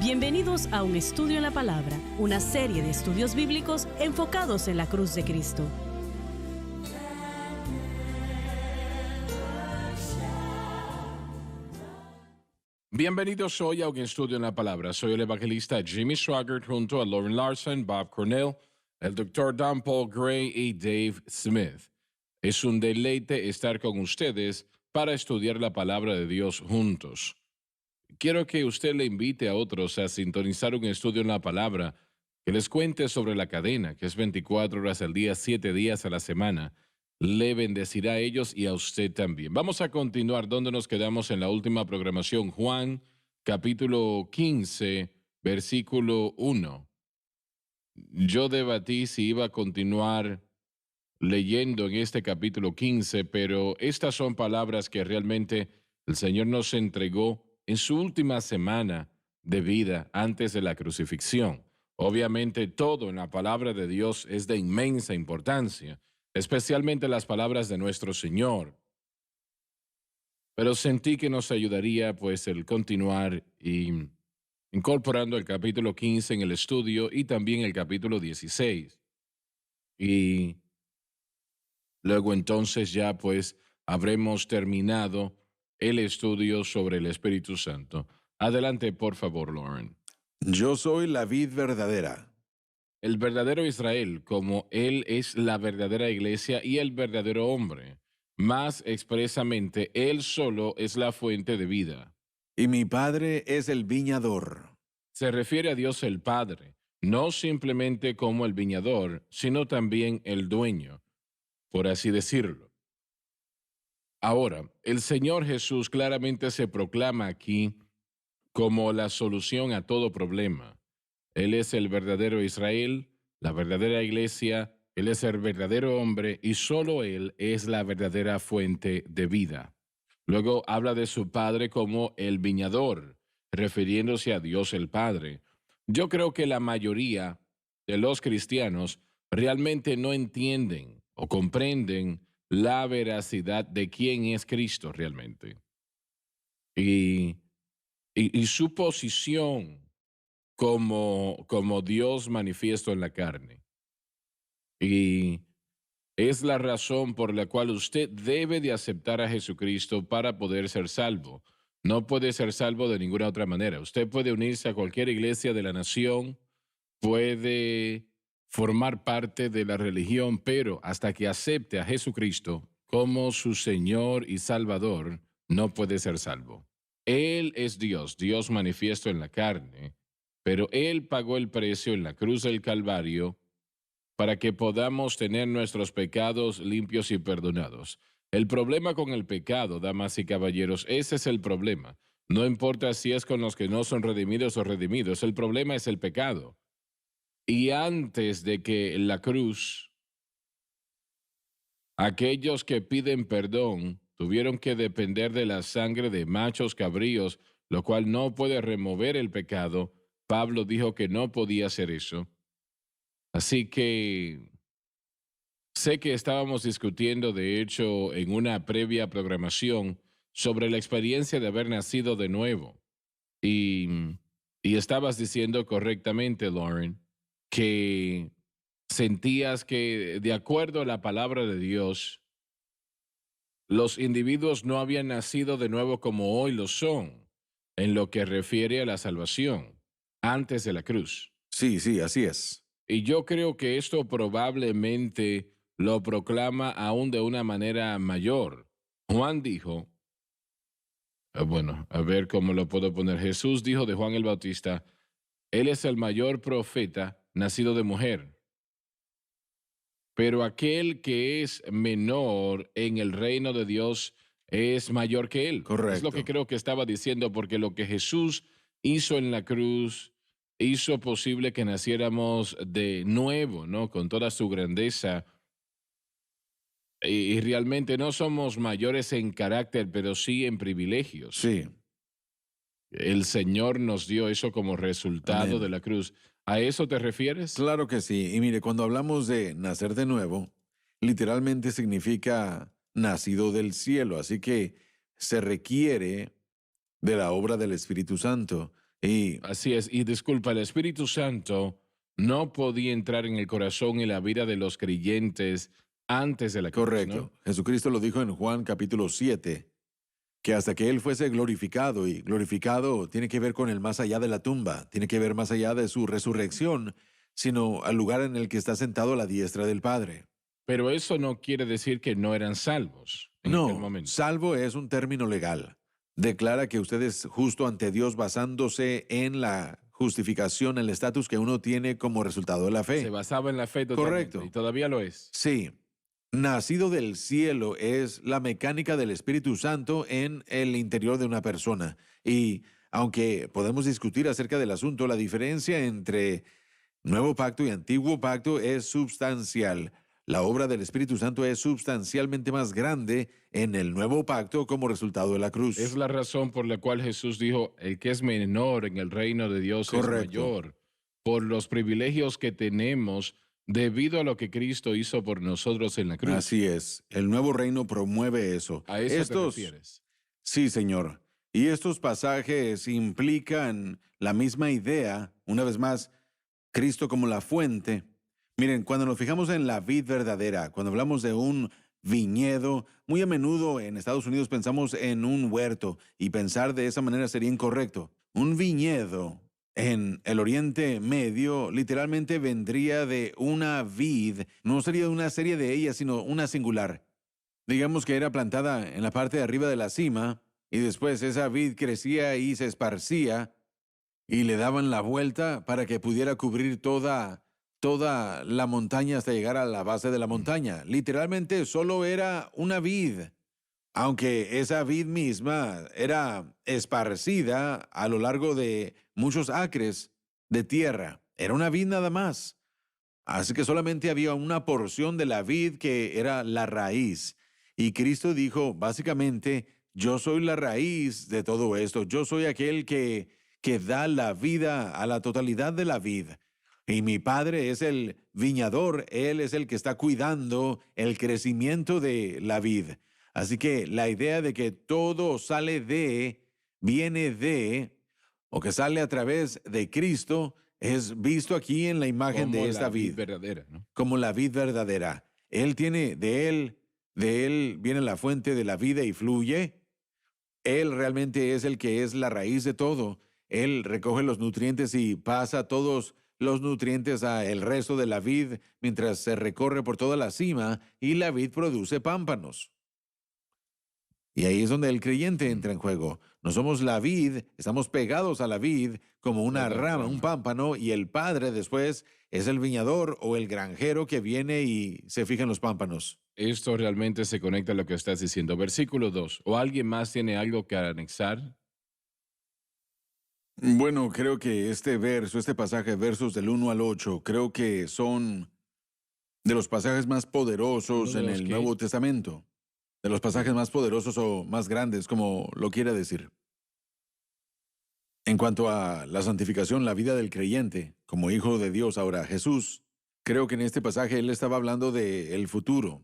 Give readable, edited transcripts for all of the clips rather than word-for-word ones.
Bienvenidos a Un Estudio en la Palabra, una serie de estudios bíblicos enfocados en la cruz de Cristo. Bienvenidos hoy a Un Estudio en la Palabra. Soy el evangelista Jimmy Swaggart junto a Lauren Larson, Bob Cornell, el Dr. Don Paul Gray y Dave Smith. Es un deleite estar con ustedes para estudiar la palabra de Dios juntos. Quiero que usted le invite a otros a sintonizar un estudio en la palabra, que les cuente sobre la cadena, que es 24 horas al día, 7 días a la semana. Le bendecirá a ellos y a usted también. Vamos a continuar donde nos quedamos en la última programación. Juan, capítulo 15, versículo 1. Yo debatí si iba a continuar leyendo en este capítulo 15, pero estas son palabras que realmente el Señor nos entregó en su última semana de vida antes de la crucifixión. Obviamente todo en la palabra de Dios es de inmensa importancia, especialmente las palabras de nuestro Señor. Pero sentí que nos ayudaría pues el continuar y incorporando el capítulo 15 en el estudio y también el capítulo 16. Y luego entonces ya pues habremos terminado el estudio sobre el Espíritu Santo. Adelante, por favor, Lauren. Yo soy la vid verdadera. El verdadero Israel, como Él es la verdadera iglesia y el verdadero hombre. Más expresamente, Él solo es la fuente de vida. Y mi padre es el viñador. Se refiere a Dios el Padre, no simplemente como el viñador, sino también el dueño, por así decirlo. Ahora, el Señor Jesús claramente se proclama aquí como la solución a todo problema. Él es el verdadero Israel, la verdadera iglesia, Él es el verdadero hombre y solo Él es la verdadera fuente de vida. Luego habla de su Padre como el viñador, refiriéndose a Dios el Padre. Yo creo que la mayoría de los cristianos realmente no entienden o comprenden la veracidad de quién es Cristo realmente. Y su posición como Dios manifiesto en la carne. Y es la razón por la cual usted debe de aceptar a Jesucristo para poder ser salvo. No puede ser salvo de ninguna otra manera. Usted puede unirse a cualquier iglesia de la nación, puede formar parte de la religión, pero hasta que acepte a Jesucristo como su Señor y Salvador, no puede ser salvo. Él es Dios, Dios manifiesto en la carne, pero Él pagó el precio en la cruz del Calvario para que podamos tener nuestros pecados limpios y perdonados. El problema con el pecado, damas y caballeros, ese es el problema. No importa si es con los que no son redimidos o redimidos, el problema es el pecado. Y antes de que la cruz, aquellos que piden perdón tuvieron que depender de la sangre de machos cabríos, lo cual no puede remover el pecado. Pablo dijo que no podía hacer eso. Así que sé que estábamos discutiendo, de hecho, en una previa programación sobre la experiencia de haber nacido de nuevo. Y, y estabas diciendo correctamente, Lauren, que sentías que, de acuerdo a la palabra de Dios, los individuos no habían nacido de nuevo como hoy lo son, en lo que refiere a la salvación, antes de la cruz. Sí, así es. Y yo creo que esto probablemente lo proclama aún de una manera mayor. Juan dijo, bueno, a ver cómo lo puedo poner. Jesús dijo de Juan el Bautista, Él es el mayor profeta nacido de mujer. Pero aquel que es menor en el reino de Dios es mayor que él. Correcto. Es lo que creo que estaba diciendo, porque lo que Jesús hizo en la cruz hizo posible que naciéramos de nuevo, ¿no? Con toda su grandeza. Y realmente no somos mayores en carácter, pero sí en privilegios. Sí. El Señor nos dio eso como resultado Amén. de la cruz. ¿A eso te refieres? Claro que sí. Y mire, cuando hablamos de nacer de nuevo, literalmente significa nacido del cielo. Así que se requiere de la obra del Espíritu Santo. Y Así es, y disculpa, el Espíritu Santo no podía entrar en el corazón y la vida de los creyentes antes de la cruz, ¿no? correcto, Jesucristo lo dijo en Juan capítulo 7, que hasta que Él fuese glorificado, y glorificado tiene que ver con el más allá de la tumba, tiene que ver más allá de su resurrección, sino al lugar en el que está sentado a la diestra del Padre. Pero eso no quiere decir que no eran salvos en aquel No, momento. salvo es un término legal. Declara que usted es justo ante Dios basándose en la justificación, el estatus que uno tiene como resultado de la Se fe. basaba en la fe totalmente y Correcto. todavía lo es. Sí. Nacido del cielo es la mecánica del Espíritu Santo en el interior de una persona. Y aunque podemos discutir acerca del asunto, la diferencia entre Nuevo Pacto y Antiguo Pacto es substancial. La obra del Espíritu Santo es substancialmente más grande en el Nuevo Pacto como resultado de la Es cruz. la razón por la cual Jesús dijo, el que es menor en el reino de Dios es Correcto. mayor, por los privilegios que tenemos debido a lo que Cristo hizo por nosotros en la cruz. Así es. El nuevo reino promueve eso. ¿A eso te Estos, refieres? sí, Señor. Y estos pasajes implican la misma idea, una vez más, Cristo como la fuente. Miren, cuando nos fijamos en la vid verdadera, cuando hablamos de un viñedo, muy a menudo en Estados Unidos pensamos en un huerto y pensar de esa manera sería incorrecto. Un viñedo en el Oriente Medio literalmente vendría de una vid, no sería una serie de ellas, sino una singular. Digamos que era plantada en la parte de arriba de la cima y después esa vid crecía y se esparcía y le daban la vuelta para que pudiera cubrir toda la montaña hasta llegar a la base de la Mm. montaña. Literalmente solo era una vid, aunque esa vid misma era esparcida a lo largo de muchos acres de tierra. Era una vid nada más. Así que solamente había una porción de la vid que era la raíz. Y Cristo dijo, básicamente, yo soy la raíz de todo esto. Yo soy aquel que da la vida a la totalidad de la vid. Y mi Padre es el viñador. Él es el que está cuidando el crecimiento de la vid. Así que la idea de que todo sale viene de, o que sale a través de Cristo, es visto aquí en la imagen Como de la esta vid vid, verdadera, ¿no? como la vid verdadera. Él tiene de él viene la fuente de la vida y fluye. Él realmente es el que es la raíz de todo. Él recoge los nutrientes y pasa todos los nutrientes a el resto de la vid mientras se recorre por toda la cima y la vid produce pámpanos. Y ahí es donde el creyente Mm. entra en juego. No somos la vid, estamos pegados a la vid como una Cada rama, un rama. pámpano, y el padre después es el viñador o el granjero que viene y se fija en los pámpanos. Esto realmente se conecta a lo que estás diciendo. Versículo 2. ¿O alguien más tiene algo que anexar? Bueno, creo que este pasaje, versos del 1 al 8, creo que son de los pasajes más Uno poderosos de en los el que... Nuevo Testamento. De los pasajes más poderosos o más grandes, como lo quiera decir. En cuanto a la santificación, la vida del creyente, como hijo de Dios, ahora Jesús, creo que en este pasaje él estaba hablando del futuro,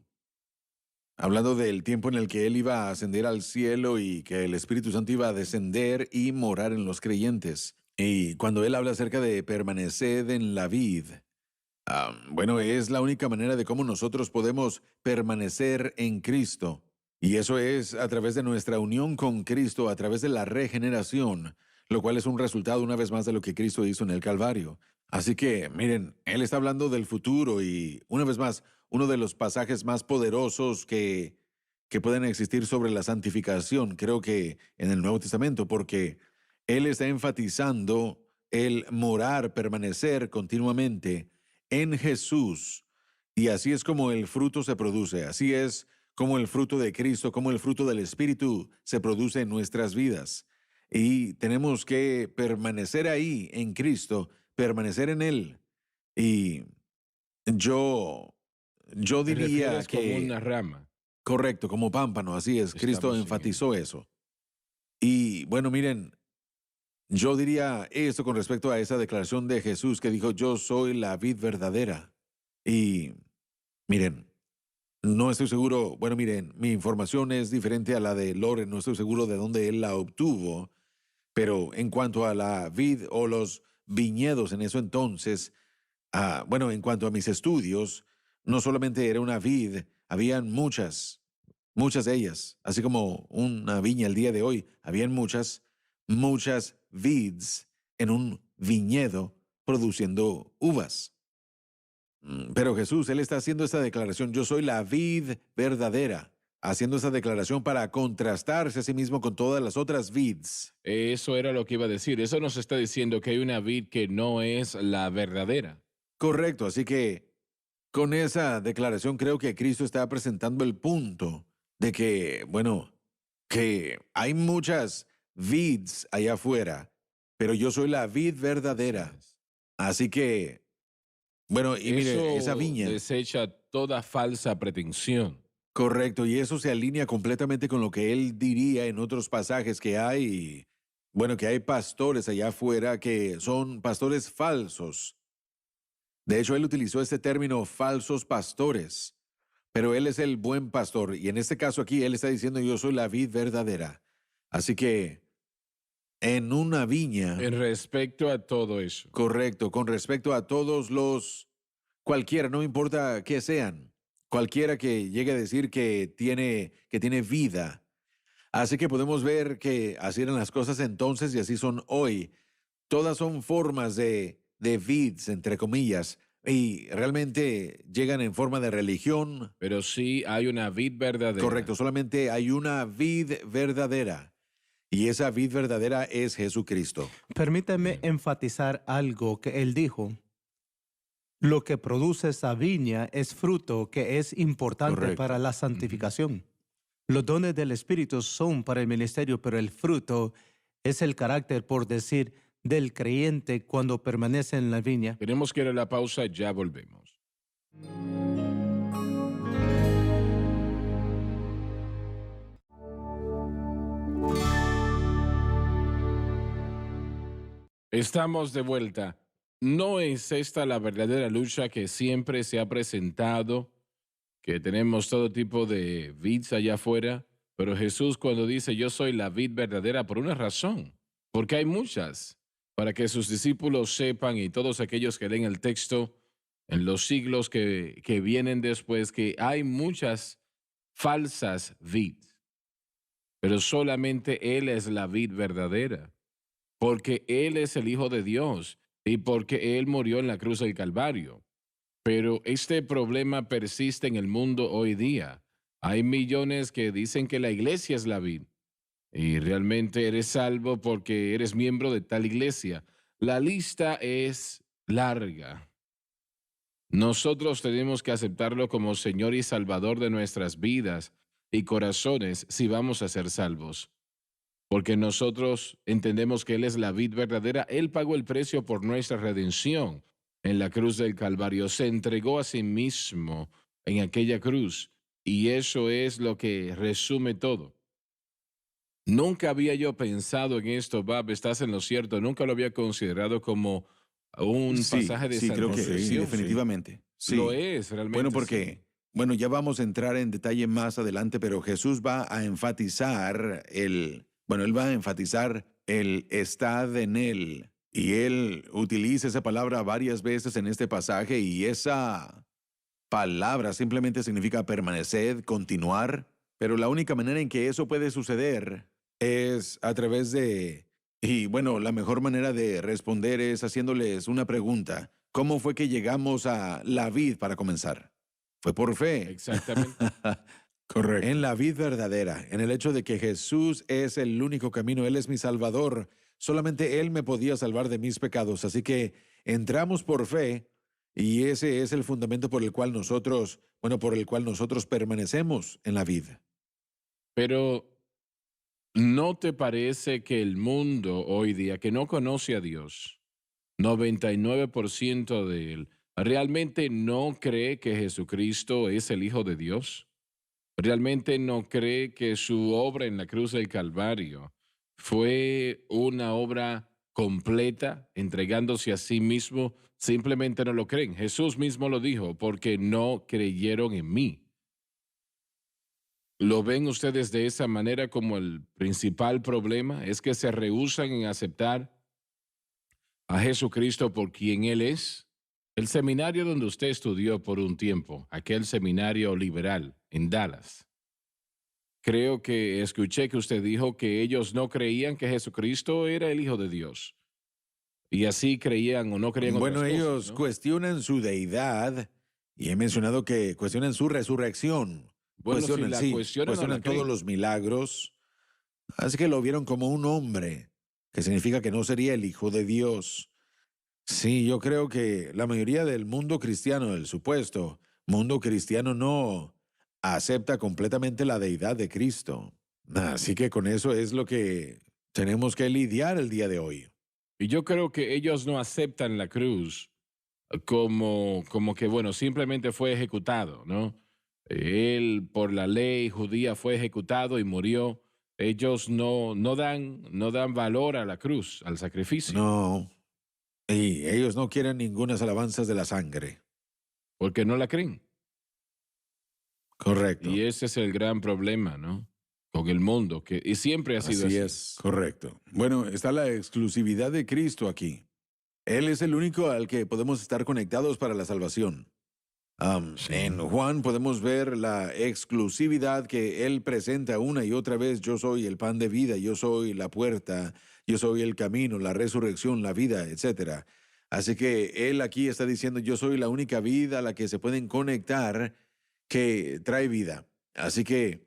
hablando del tiempo en el que él iba a ascender al cielo y que el Espíritu Santo iba a descender y morar en los creyentes. Y cuando él habla acerca de permanecer en la vid, bueno, es la única manera de cómo nosotros podemos permanecer en Cristo. Y eso es a través de nuestra unión con Cristo, a través de la regeneración, lo cual es un resultado una vez más de lo que Cristo hizo en el Calvario. Así que, miren, Él está hablando del futuro y una vez más, uno de los pasajes más poderosos que pueden existir sobre la santificación, creo que en el Nuevo Testamento, porque Él está enfatizando el morar, permanecer continuamente en Jesús. Y así es como el fruto se produce, así es como el fruto de Cristo, como el fruto del Espíritu se produce en nuestras vidas. Y tenemos que permanecer ahí en Cristo, permanecer en Él. Y yo, yo Te diría refieres como que, una rama. correcto, como pámpano, así es, Cristo Estamos en él. enfatizó eso. Y bueno, miren, yo diría esto con respecto a esa declaración de Jesús que dijo, yo soy la vid verdadera. Y miren, no estoy seguro, bueno, miren, mi información es diferente a la de Loren, no estoy seguro de dónde él la obtuvo, Pero en cuanto a la vid o los viñedos en eso entonces, bueno, en cuanto a mis estudios, no solamente era una vid, habían muchas de ellas, así como una viña el día de hoy, habían muchas vids en un viñedo produciendo uvas. Pero Jesús, Él está haciendo esta declaración, yo soy la vid verdadera, haciendo esta declaración para contrastarse a sí mismo con todas las otras vids. Eso era lo que iba a decir. Eso nos está diciendo que hay una vid que no es la verdadera. Correcto, así que con esa declaración creo que Cristo está presentando el punto de que, bueno, que hay muchas vids allá afuera, pero yo soy la vid verdadera. Así que, bueno, y mire, esa Eso viña. desecha toda falsa pretensión. Correcto, y eso se alinea completamente con lo que él diría en otros pasajes que hay, bueno, que hay pastores allá afuera que son pastores falsos. De hecho, él utilizó este término falsos pastores, pero él es el buen pastor, y en este caso aquí él está diciendo yo soy la vid verdadera. Así que en una viña, En respecto a todo eso. correcto, con respecto a todos cualquiera, no importa qué sean, cualquiera que llegue a decir que tiene vida. Así que podemos ver que así eran las cosas entonces y así son hoy. Todas son formas de vids, entre comillas, y realmente llegan en forma de religión. Pero sí hay una vid verdadera. Correcto, solamente hay una vid verdadera. Y esa vid verdadera es Jesucristo. Permítame enfatizar algo que él dijo. Lo que produce esa viña es fruto que es importante Correcto. para la santificación. Los dones del Espíritu son para el ministerio, pero el fruto es el carácter, por decir, del creyente cuando permanece en la viña. Tenemos que ir a la pausa, ya volvemos. Estamos de vuelta. ¿No es esta la verdadera lucha que siempre se ha presentado? Que tenemos todo tipo de vids allá afuera, pero Jesús cuando dice yo soy la vid verdadera por una razón, porque hay muchas, para que sus discípulos sepan y todos aquellos que leen el texto en los siglos que vienen después, que hay muchas falsas vids, pero solamente Él es la vid verdadera, porque Él es el Hijo de Dios y porque Él murió en la cruz del Calvario. Pero este problema persiste en el mundo hoy día. Hay millones que dicen que la iglesia es la vid y realmente eres salvo porque eres miembro de tal iglesia. La lista es larga. Nosotros tenemos que aceptarlo como Señor y Salvador de nuestras vidas y corazones si vamos a ser salvos. Porque nosotros entendemos que Él es la vid verdadera. Él pagó el precio por nuestra redención en la cruz del Calvario. Se entregó a sí mismo en aquella cruz. Y eso es lo que resume todo. Nunca había yo pensado en esto, Bab, estás en lo cierto. Nunca lo había considerado como un pasaje de Sí, creo que sí, salvación. definitivamente. Sí. Lo es, realmente. Bueno, sí. porque, bueno, ya vamos a entrar en detalle más adelante, pero Jesús va a enfatizar él va a enfatizar el estad en él. Y él utiliza esa palabra varias veces en este pasaje y esa palabra simplemente significa permanecer, continuar. Pero la única manera en que eso puede suceder es a través y bueno, la mejor manera de responder es haciéndoles una pregunta. ¿Cómo fue que llegamos a la vid para comenzar? Fue por fe. Exactamente. Correcto. En la vid verdadera, en el hecho de que Jesús es el único camino, Él es mi Salvador. Solamente Él me podía salvar de mis pecados. Así que entramos por fe y ese es el fundamento por el cual nosotros permanecemos en la vida. Pero ¿no te parece que el mundo hoy día que no conoce a Dios, 99% de él, realmente no cree que Jesucristo es el Hijo de Dios? ¿Realmente no cree que su obra en la cruz del Calvario fue una obra completa, entregándose a sí mismo? Simplemente no lo creen. Jesús mismo lo dijo, porque no creyeron en mí. ¿Lo ven ustedes de esa manera como el principal problema? ¿Es que se rehúsan en aceptar a Jesucristo por quien Él es? El seminario donde usted estudió por un tiempo, aquel seminario liberal en Dallas, creo que escuché que usted dijo que ellos no creían que Jesucristo era el Hijo de Dios. Y así creían o no creían otras Bueno, cosas, ellos ¿no? cuestionan su deidad y he mencionado que cuestionan su resurrección. Bueno, si la Sí, cuestionan, no la cuestionan todos creen. los milagros. Así que lo vieron como un hombre, que significa que no sería el Hijo de Dios. Sí, yo creo que la mayoría del mundo cristiano, el supuesto mundo cristiano, no acepta completamente la deidad de Cristo. Así que con eso es lo que tenemos que lidiar el día de hoy. Y yo creo que ellos no aceptan la cruz como que, bueno, simplemente fue ejecutado, ¿no? Él por la ley judía fue ejecutado y murió. Ellos no dan valor a la cruz, al sacrificio, No, y ellos no quieren ninguna alabanzas de la sangre. porque no la creen. Correcto. Y ese es el gran problema, ¿no? Con el mundo, y siempre ha sido Así así. es, correcto. Bueno, está la exclusividad de Cristo aquí. Él es el único al que podemos estar conectados para la salvación. En Juan podemos ver la exclusividad que Él presenta una y otra vez. Yo soy el pan de vida, yo soy la puerta, yo soy el camino, la resurrección, la vida, etcétera. Así que Él aquí está diciendo, yo soy la única vida a la que se pueden conectar que trae vida. Así que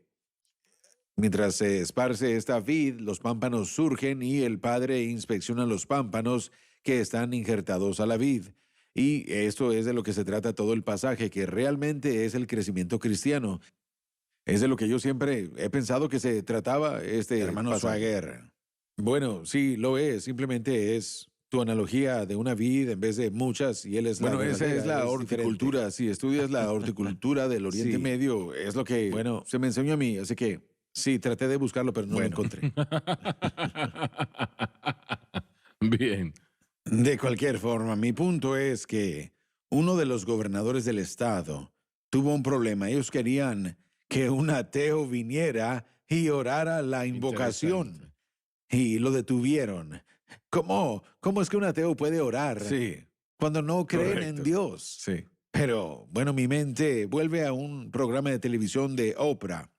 mientras se esparce esta vid, los pámpanos surgen y el Padre inspecciona los pámpanos que están injertados a la vid. Y esto es de lo que se trata todo el pasaje, que realmente es el crecimiento cristiano. Es de lo que yo siempre he pensado que se trataba este Hermano pasaje. Swagger. Bueno, sí, lo es. Simplemente es tu analogía de una vid en vez de muchas y él es Bueno, la esa verdadera, es la horticultura. Si estudias la horticultura del Oriente Sí. Medio, es lo que, bueno, se me enseñó a mí. Así que sí, traté de buscarlo, pero no lo Bueno. encontré. Bien. De cualquier forma, mi punto es que uno de los gobernadores del estado tuvo un problema. Ellos querían que un ateo viniera y orara la invocación Interesante. y lo detuvieron. ¿Cómo es que un ateo puede orar Sí, cuando no creen en correcto. Dios? sí. Pero, bueno, mi mente vuelve a un programa de televisión de Oprah.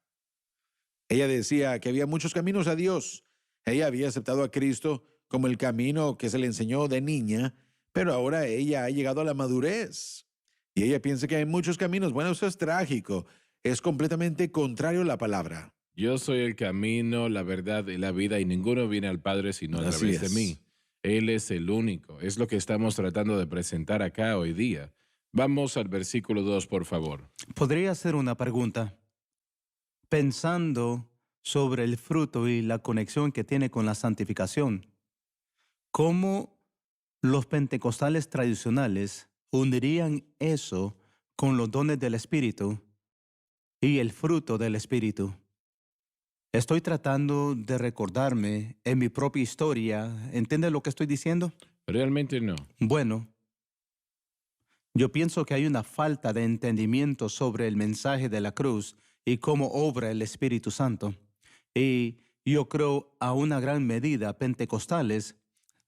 Ella decía que había muchos caminos a Dios. Ella había aceptado a Cristo como el camino que se le enseñó de niña, pero ahora ella ha llegado a la madurez. Y ella piensa que hay muchos caminos. Bueno, eso es trágico. Es completamente contrario a la palabra. Yo soy el camino, la verdad y la vida, y ninguno viene al Padre sino a Así través de es. mí. Él es el único. Es lo que estamos tratando de presentar acá hoy día. Vamos al versículo 2, por favor. Podría hacer una pregunta. Pensando sobre el fruto y la conexión que tiene con la santificación, ¿cómo los pentecostales tradicionales unirían eso con los dones del Espíritu y el fruto del Espíritu? Estoy tratando de recordarme en mi propia historia. ¿Entiende lo que estoy diciendo? Realmente no. Bueno, yo pienso que hay una falta de entendimiento sobre el mensaje de la cruz y cómo obra el Espíritu Santo. Y yo creo a una gran medida pentecostales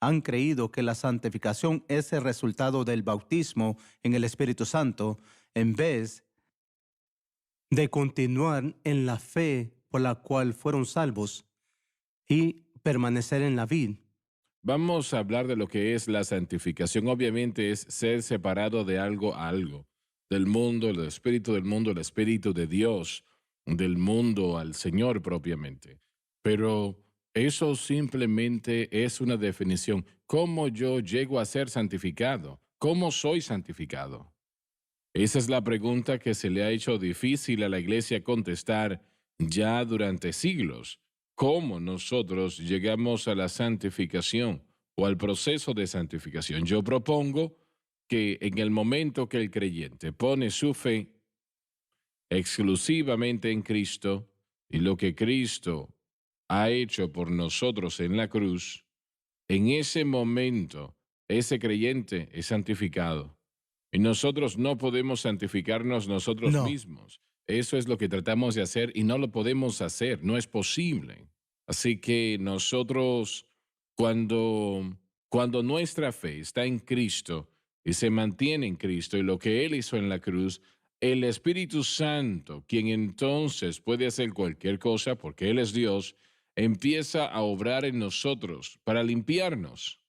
han creído que la santificación es el resultado del bautismo en el Espíritu Santo en vez de continuar en la fe por la cual fueron salvos y permanecer en la vid. Vamos a hablar de lo que es la santificación. Obviamente es ser separado de algo a algo. Del mundo, el espíritu del mundo, el espíritu de Dios, del mundo al Señor propiamente. Pero eso simplemente es una definición. ¿Cómo yo llego a ser santificado? ¿Cómo soy santificado? Esa es la pregunta que se le ha hecho difícil a la iglesia contestar ya durante siglos. ¿Cómo nosotros llegamos a la santificación o al proceso de santificación? Yo propongo que en el momento que el creyente pone su fe exclusivamente en Cristo y lo que Cristo ha hecho por nosotros en la cruz, en ese momento ese creyente es santificado. Y nosotros no podemos santificarnos nosotros No. mismos. Eso es lo que tratamos de hacer y no lo podemos hacer, no es posible. Así que nosotros, cuando nuestra fe está en Cristo y se mantiene en Cristo y lo que Él hizo en la cruz, el Espíritu Santo, quien entonces puede hacer cualquier cosa porque Él es Dios, empieza a obrar en nosotros para limpiarnos.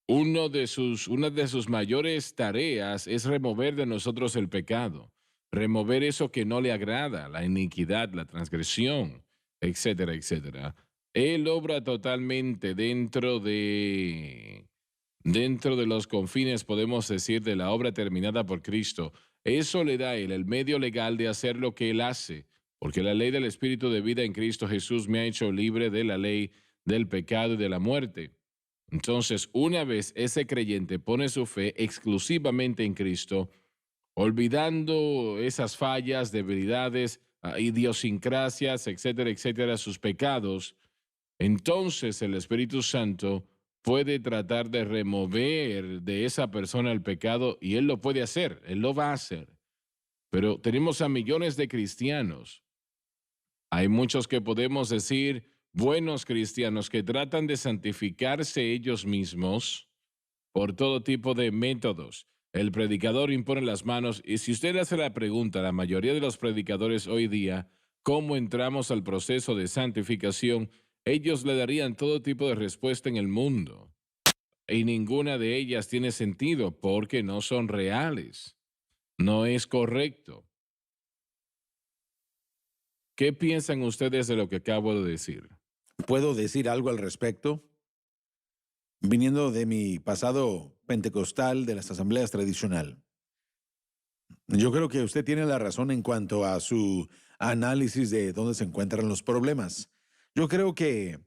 Una de sus mayores tareas es remover de nosotros el pecado, remover eso que no le agrada, la iniquidad, la transgresión, etcétera, etcétera. Él obra totalmente dentro de los confines, podemos decir, de la obra terminada por Cristo. Eso le da a Él el medio legal de hacer lo que Él hace, porque la ley del Espíritu de vida en Cristo Jesús me ha hecho libre de la ley del pecado y de la muerte. Entonces, una vez ese creyente pone su fe exclusivamente en Cristo, olvidando esas fallas, debilidades, idiosincrasias, etcétera, etcétera, sus pecados, entonces el Espíritu Santo puede tratar de remover de esa persona el pecado y Él lo puede hacer, Él lo va a hacer. Pero tenemos a millones de cristianos. Hay muchos que podemos decir buenos cristianos que tratan de santificarse ellos mismos por todo tipo de métodos. El predicador impone las manos y si usted hace la pregunta a la mayoría de los predicadores hoy día, ¿cómo entramos al proceso de santificación? Ellos le darían todo tipo de respuesta en el mundo. Y ninguna de ellas tiene sentido porque no son reales. No es correcto. ¿Qué piensan ustedes de lo que acabo de decir? ¿Puedo decir algo al respecto? Viniendo de mi pasado pentecostal de las asambleas tradicional, yo creo que usted tiene la razón en cuanto a su análisis de dónde se encuentran los problemas. Yo creo que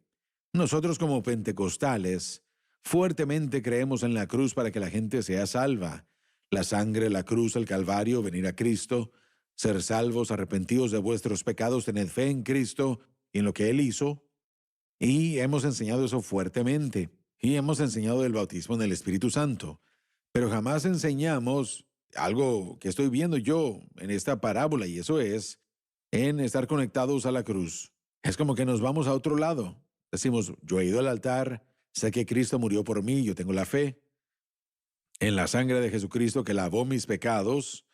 nosotros como pentecostales fuertemente creemos en la cruz para que la gente sea salva. La sangre, la cruz, el Calvario, venir a Cristo, ser salvos, arrepentidos de vuestros pecados, tened fe en Cristo y en lo que Él hizo. Y hemos enseñado eso fuertemente. Y hemos enseñado el bautismo en el Espíritu Santo. Pero jamás enseñamos algo que estoy viendo yo en esta parábola, y eso es en estar conectados a la cruz. Es como que nos vamos a otro lado. Decimos, yo he ido al altar, sé que Cristo murió por mí, yo tengo la fe en la sangre de Jesucristo que lavó mis pecados,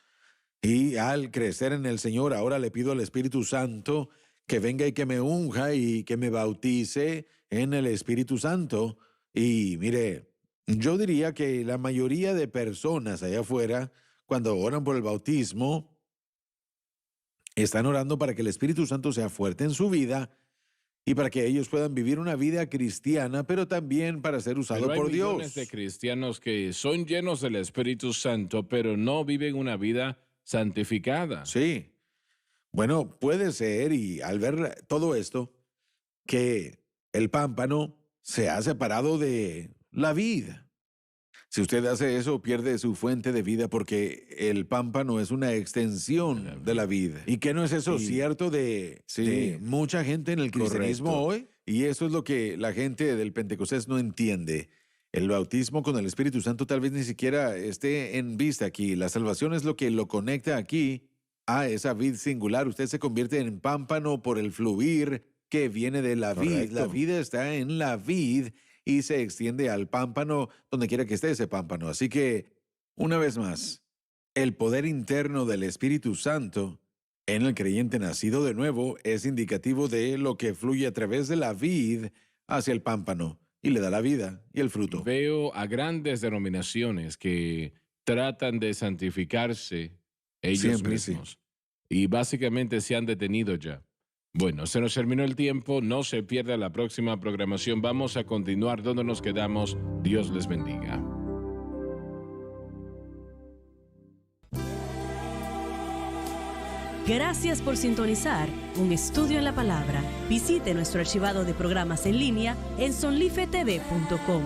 y al crecer en el Señor, ahora le pido al Espíritu Santo que venga y que me unja y que me bautice en el Espíritu Santo. Y mire, yo diría que la mayoría de personas allá afuera, cuando oran por el bautismo, están orando para que el Espíritu Santo sea fuerte en su vida y para que ellos puedan vivir una vida cristiana, pero también para ser usado Pero hay por Dios. millones de cristianos que son llenos del Espíritu Santo, pero no viven una vida santificada. Sí. Bueno, puede ser, y al ver todo esto, que el pámpano se ha separado de la vid. Si usted hace eso, pierde su fuente de vida porque el pámpano es una extensión de la vid. ¿Y qué no es eso cierto de mucha gente en el cristianismo hoy? Y eso es lo que la gente del Pentecostés no entiende. El bautismo con el Espíritu Santo tal vez ni siquiera esté en vista aquí. La salvación es lo que lo conecta aquí a esa vid singular. Usted se convierte en pámpano por el fluir que viene de la vid. La vida está en la vid y se extiende al pámpano donde quiera que esté ese pámpano. Así que, una vez más, el poder interno del Espíritu Santo en el creyente nacido de nuevo es indicativo de lo que fluye a través de la vid hacia el pámpano y le da la vida y el fruto. Veo a grandes denominaciones que tratan de santificarse ellos Siempre, mismos y básicamente se han detenido ya. Bueno, se nos terminó el tiempo, no se pierda la próxima programación, vamos a continuar donde nos quedamos, Dios les bendiga. Gracias por sintonizar Un Estudio en la Palabra. Visite nuestro archivado de programas en línea en sonlifetv.com.